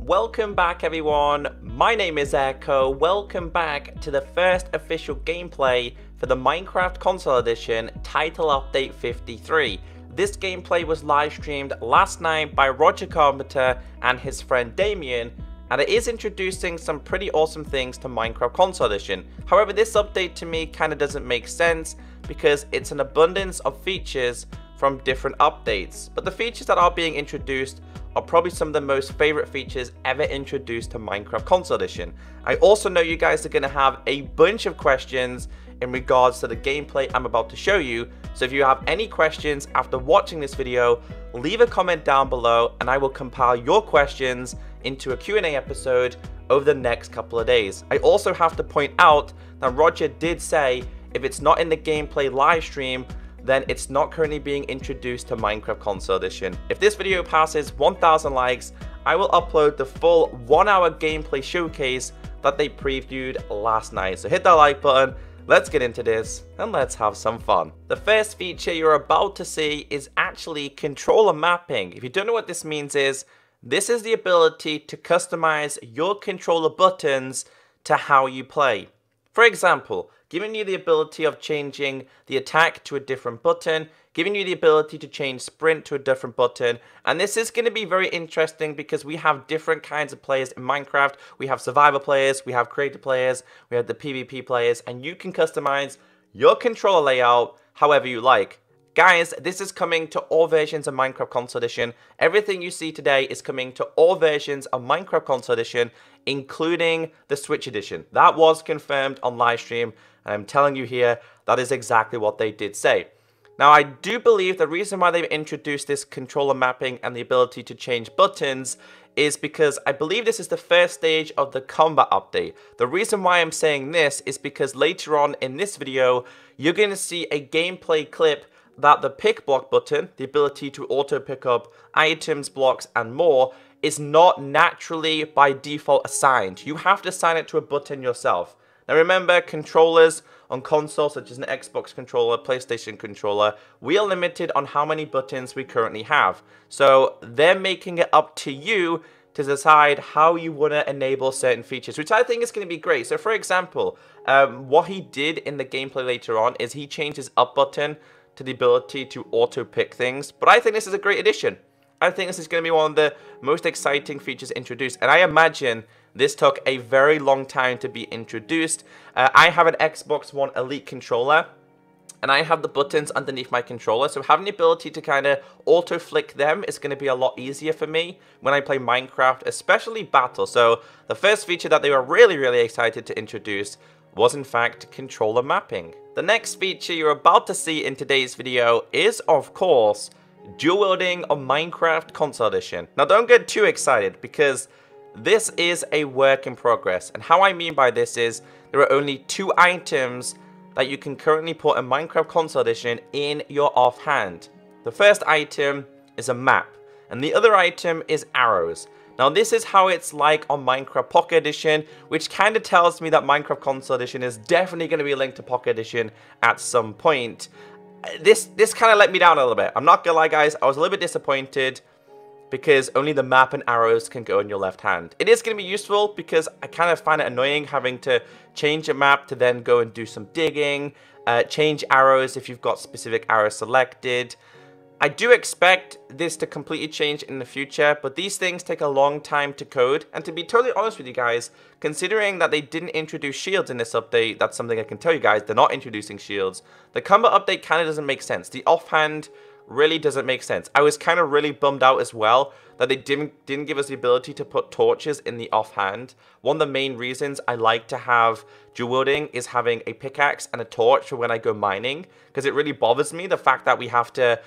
Welcome back everyone, my name is Echo. Welcome back to the first official gameplay for the Minecraft Console Edition Title Update 53. This gameplay was live streamed last night by Roger Carpenter and his friend Damien, and it is introducing some pretty awesome things to Minecraft Console Edition. However, this update to me kind of doesn't make sense because it's an abundance of features from different updates. But the features that are being introduced are probably some of the most favorite features ever introduced to Minecraft Console Edition. I also know you guys are going to have a bunch of questions in regards to the gameplay I'm about to show you. So if you have any questions after watching this video, leave a comment down below and I will compile your questions into a Q&A episode over the next couple of days. I also have to point out that Roger did say if it's not in the gameplay live stream, then it's not currently being introduced to Minecraft Console Edition. If this video passes 1,000 likes, I will upload the full 1-hour gameplay showcase that they previewed last night. So hit that like button, let's get into this, and let's have some fun. The first feature you're about to see is actually controller mapping. If you don't know what this means this is the ability to customize your controller buttons to how you play. For example, giving you the ability of changing the attack to a different button, giving you the ability to change sprint to a different button. And this is going to be very interesting because we have different kinds of players in Minecraft. We have survivor players, we have creator players, we have the PvP players, and you can customize your controller layout however you like. Guys, this is coming to all versions of Minecraft Console Edition. Everything you see today is coming to all versions of Minecraft Console Edition, including the Switch Edition. That was confirmed on livestream, and I'm telling you here, that is exactly what they did say. Now, I do believe the reason why they've introduced this controller mapping and the ability to change buttons is because I believe this is the first stage of the combat update. The reason why I'm saying this is because later on in this video, you're going to see a gameplay clip that the pick block button, the ability to auto pick up items, blocks, and more, is not naturally by default assigned. You have to assign it to a button yourself. Now remember, controllers on consoles such as an Xbox controller, PlayStation controller, we are limited on how many buttons we currently have. So they're making it up to you to decide how you want to enable certain features, which I think is going to be great. So for example, what he did in the gameplay later on is he changed his up button to the ability to auto pick things. But I think this is a great addition. I think this is going to be one of the most exciting features introduced, and I imagine this took a very long time to be introduced. I have an Xbox One Elite controller, and I have the buttons underneath my controller, so having the ability to kind of auto-flick them is going to be a lot easier for me when I play Minecraft, especially Battle. So the first feature that they were really excited to introduce was in fact controller mapping. The next feature you're about to see in today's video is, of course, dual wielding on Minecraft Console Edition. Now don't get too excited because this is a work in progress, and how I mean by this is there are only 2 items that you can currently put in Minecraft Console Edition in your offhand. The first item is a map, and the other item is arrows. Now this is how it's like on Minecraft Pocket Edition, which kind of tells me that Minecraft Console Edition is definitely going to be linked to Pocket Edition at some point. This kind of let me down a little bit. I'm not gonna lie guys, I was a little bit disappointed because only the map and arrows can go in your left hand. It is going to be useful because I kind of find it annoying having to change a map to then go and do some digging, change arrows if you've got specific arrows selected. I do expect this to completely change in the future, but these things take a long time to code. And to be totally honest with you guys, considering that they didn't introduce shields in this update, that's something I can tell you guys, they're not introducing shields. The combat update kind of doesn't make sense. The offhand really doesn't make sense. I was kind of really bummed out as well that they didn't give us the ability to put torches in the offhand. One of the main reasons I like to have dual wielding is having a pickaxe and a torch for when I go mining, because it really bothers me the fact that we have to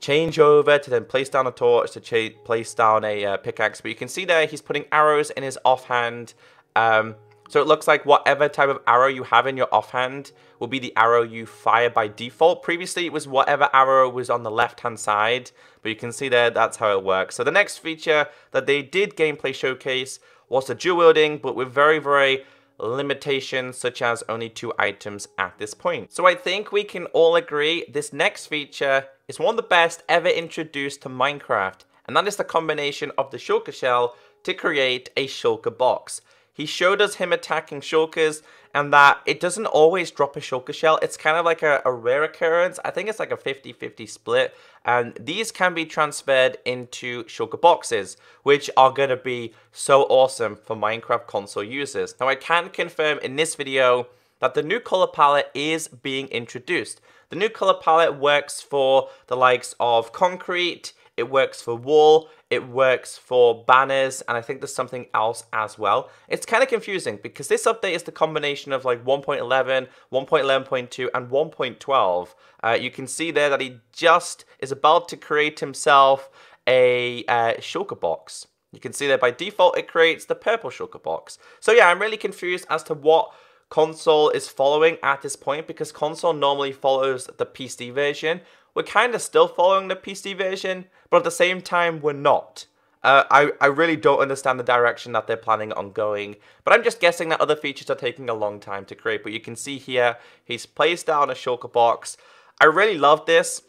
change over to then place down a torch to place down a pickaxe. But you can see there he's putting arrows in his offhand. So it looks like whatever type of arrow you have in your offhand will be the arrow you fire by default. Previously it was whatever arrow was on the left hand side, but you can see there that's how it works. So the next feature that they did gameplay showcase was the dual wielding, but with very limitations such as only 2 items at this point. So I think we can all agree this next feature is one of the best ever introduced to Minecraft, and that is the combination of the shulker shell to create a shulker box. He showed us him attacking shulkers and that it doesn't always drop a shulker shell. It's kind of like a rare occurrence. I think it's like a 50-50 split. And these can be transferred into shulker boxes, which are going to be so awesome for Minecraft console users. Now, I can confirm in this video that the new color palette is being introduced. The new color palette works for the likes of concrete, it works for wool, it works for banners, and I think there's something else as well. It's kind of confusing because this update is the combination of like 1.11, 1.11.2, and 1.12. You can see there that he just is about to create himself a shulker box. You can see there by default it creates the purple shulker box. So yeah, I'm really confused as to what console is following at this point, because console normally follows the PC version. We're kind of still following the PC version, but at the same time, we're not. I really don't understand the direction that they're planning on going, but I'm just guessing that other features are taking a long time to create. But you can see here, he's placed down a shulker box. I really love this.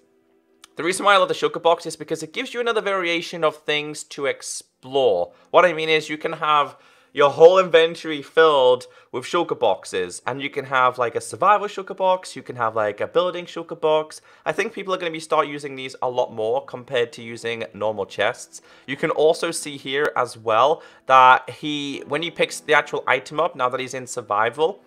The reason why I love the shulker box is because it gives you another variation of things to explore. What I mean is you can have your whole inventory filled with shulker boxes, and you can have like a survival shulker box, you can have like a building shulker box. I think people are going to start using these a lot more compared to using normal chests. You can also see here as well that when he picks the actual item up, now that he's in survival,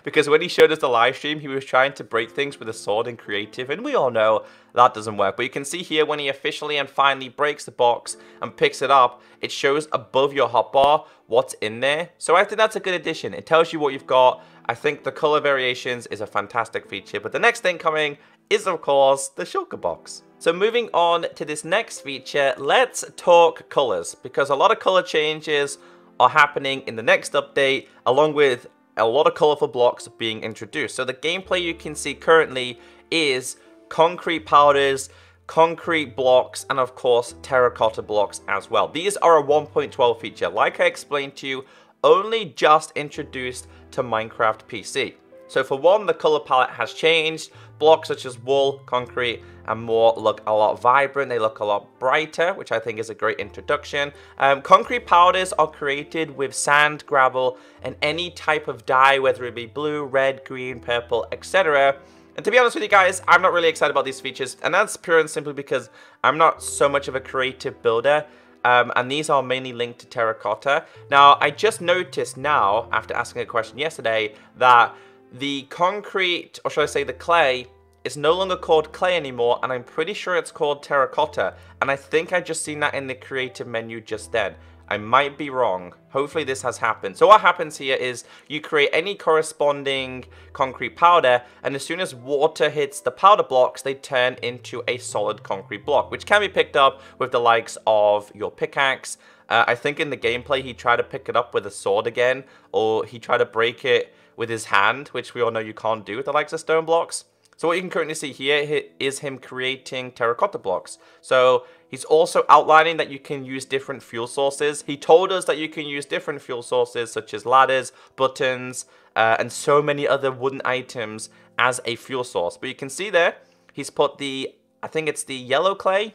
because when he showed us the live stream, he was trying to break things with a sword in creative, and we all know that doesn't work. But you can see here when he officially and finally breaks the box and picks it up, it shows above your hotbar what's in there. So I think that's a good addition. It tells you what you've got. I think the color variations is a fantastic feature. But the next thing coming is, of course, the shulker box. So moving on to this next feature, let's talk colors, because a lot of color changes are happening in the next update, along with a lot of colorful blocks being introduced. So the gameplay you can see currently is concrete powders, concrete blocks, and of course terracotta blocks as well. These are a 1.12 feature, like I explained to you, only just introduced to Minecraft PC. So for one, the color palette has changed. Blocks such as wool, concrete, and more look a lot vibrant. They look a lot brighter, which I think is a great introduction. Concrete powders are created with sand, gravel, and any type of dye, whether it be blue, red, green, purple, etc. And to be honest with you guys, I'm not really excited about these features, and that's pure and simply because I'm not so much of a creative builder. And these are mainly linked to terracotta. Now, I just noticed now, after asking a question yesterday, that the concrete, or should I say the clay, is no longer called clay anymore, and I'm pretty sure it's called terracotta. And I think I just seen that in the creative menu just then. I might be wrong. Hopefully this has happened. So what happens here is you create any corresponding concrete powder, and as soon as water hits the powder blocks, they turn into a solid concrete block, which can be picked up with the likes of your pickaxe. I think in the gameplay he tried to pick it up with a sword again, or he tried to break it with his hand, which we all know you can't do with the likes of stone blocks. So what you can currently see here is him creating terracotta blocks. So he's also outlining that you can use different fuel sources. He told us that you can use different fuel sources such as ladders, buttons, and so many other wooden items as a fuel source. But you can see there, he's put the, I think it's the yellow clay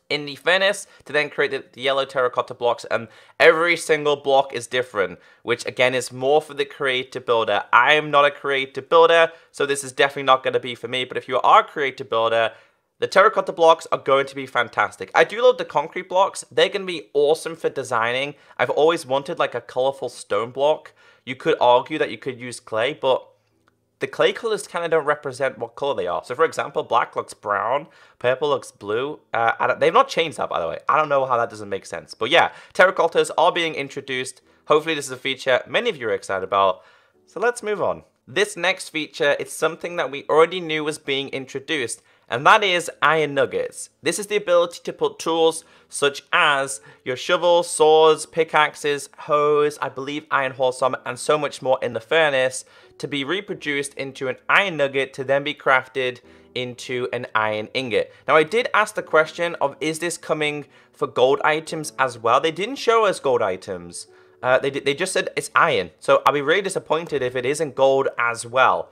in the furnace to then create the yellow terracotta blocks, and every single block is different, which again is more for the creative builder. I am not a creative builder, so this is definitely not going to be for me, but if you are a creative builder, the terracotta blocks are going to be fantastic. I do love the concrete blocks. They're going to be awesome for designing. I've always wanted like a colorful stone block. You could argue that you could use clay, but the clay colors kind of don't represent what color they are. So for example, black looks brown, purple looks blue. They've not changed that, by the way. I don't know how that doesn't make sense. But yeah, terracottas are being introduced. Hopefully this is a feature many of you are excited about. So let's move on. This next feature is something that we already knew was being introduced, and that is iron nuggets. This is the ability to put tools such as your shovels, swords, pickaxes, hoes, I believe iron horse armor, and so much more in the furnace to be reproduced into an iron nugget to then be crafted into an iron ingot. Now I did ask the question of, is this coming for gold items as well? They didn't show us gold items. They just said it's iron. So I'll be really disappointed if it isn't gold as well.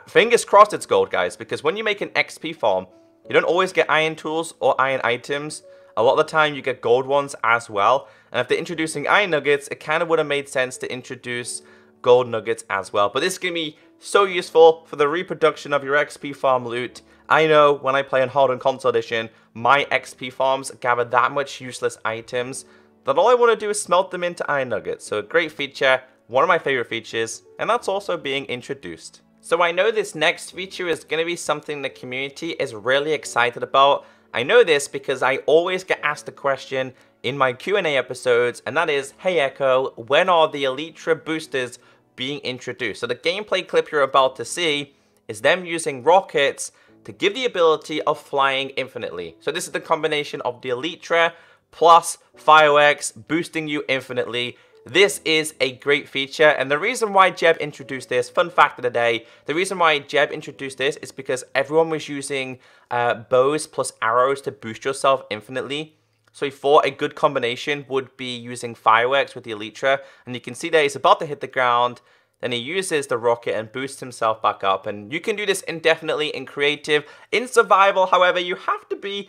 Fingers crossed it's gold, guys, because when you make an XP farm, you don't always get iron tools or iron items. A lot of the time you get gold ones as well. And if they're introducing iron nuggets, it kind of would have made sense to introduce gold nuggets as well. But this is going to be so useful for the reproduction of your XP farm loot. I know when I play on Hardened Console Edition, my XP farms gather that much useless items that all I want to do is smelt them into iron nuggets. So a great feature, one of my favorite features, and that's also being introduced. So I know this next feature is going to be something the community is really excited about. I know this because I always get asked the question in my Q&A episodes, and that is, hey Echo, when are the Electro Boosters being introduced? So the gameplay clip you're about to see is them using rockets to give the ability of flying infinitely. So this is the combination of the elytra plus fireworks boosting you infinitely. This is a great feature, and the reason why Jeb introduced this, fun fact of the day, the reason why Jeb introduced this is because everyone was using bows plus arrows to boost yourself infinitely. So he thought a good combination would be using fireworks with the elytra, and you can see that he's about to hit the ground. Then he uses the rocket and boosts himself back up. And you can do this indefinitely in creative. In survival, however, you have to be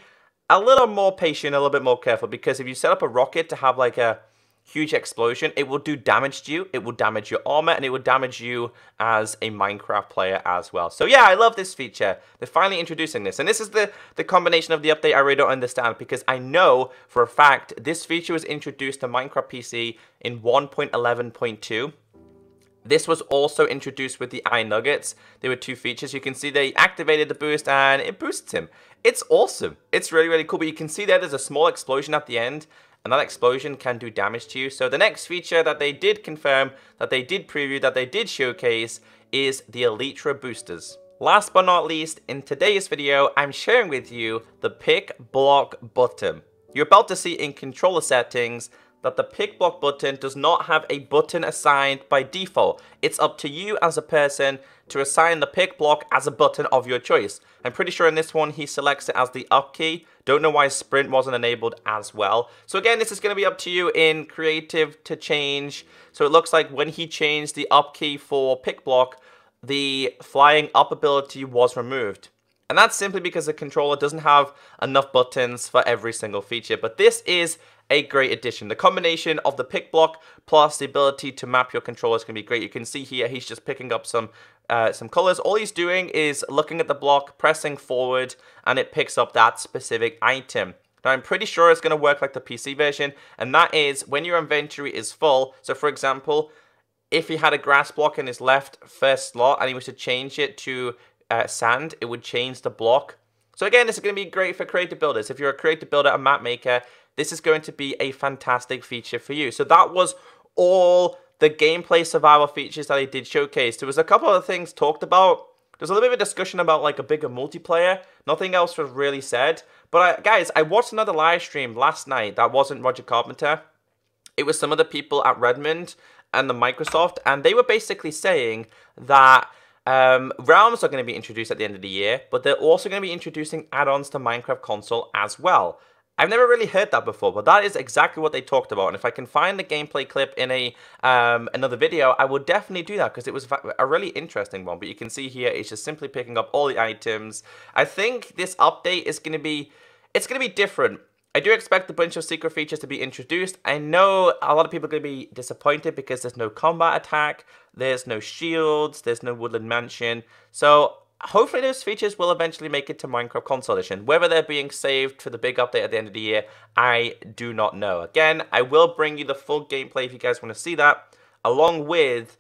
a little more patient, a little bit more careful. Because if you set up a rocket to have like a huge explosion, it will do damage to you. It will damage your armor, and it will damage you as a Minecraft player as well. So yeah, I love this feature. They're finally introducing this. And this is the combination of the update I really don't understand. Because I know for a fact this feature was introduced to Minecraft PC in 1.11.2. This was also introduced with the iron nuggets. There were two features. You can see they activated the boost and it boosts him. It's awesome. It's really, really cool. But you can see there's a small explosion at the end, and that explosion can do damage to you. So the next feature that they did confirm, that they did preview, that they did showcase is the Electro Boosters. Last but not least, in today's video, I'm sharing with you the pick block button. You're about to see in controller settings that the pick block button does not have a button assigned by default. It's up to you as a person to assign the pick block as a button of your choice. I'm pretty sure in this one he selects it as the up key. Don't know why sprint wasn't enabled as well. So again, this is going to be up to you in creative to change. So it looks like when he changed the up key for pick block, the flying up ability was removed. And that's simply because the controller doesn't have enough buttons for every single feature. But this is a great addition. The combination of the pick block plus the ability to map your controller is going to be great. You can see here he's just picking up some colors. All he's doing is looking at the block, pressing forward, and it picks up that specific item. Now I'm pretty sure it's going to work like the PC version, and that is when your inventory is full. So for example, if he had a grass block in his left first slot and he was to change it to sand, it would change the block. So again, this is going to be great for creative builders. If you're a creative builder, a map maker, this is going to be a fantastic feature for you. So that was all the gameplay survival features that I did showcase. There was a couple of things talked about. There's a little bit of a discussion about like a bigger multiplayer. Nothing else was really said. But guys, I watched another live stream last night that wasn't Roger Carpenter. It was some of the people at Redmond and the Microsoft, and they were basically saying that realms are going to be introduced at the end of the year, but they're also going to be introducing add-ons to Minecraft console as well. I've never really heard that before, but that is exactly what they talked about. And if I can find the gameplay clip in another video, I will definitely do that because it was a really interesting one. But you can see here, it's just simply picking up all the items. I think this update is going to be, it's going to be different. I do expect a bunch of secret features to be introduced. I know a lot of people are going to be disappointed because there's no combat attack, there's no shields, there's no woodland mansion. So hopefully those features will eventually make it to Minecraft Console Edition. Whether they're being saved for the big update at the end of the year, I do not know. Again, I will bring you the full gameplay if you guys want to see that. Along with,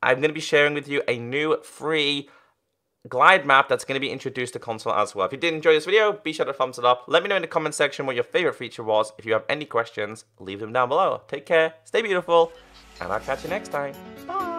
I'm going to be sharing with you a new free glide map that's going to be introduced to console as well. If you did enjoy this video, be sure to thumbs it up. Let me know in the comment section what your favorite feature was. If you have any questions, leave them down below. Take care, stay beautiful, and I'll catch you next time. Bye!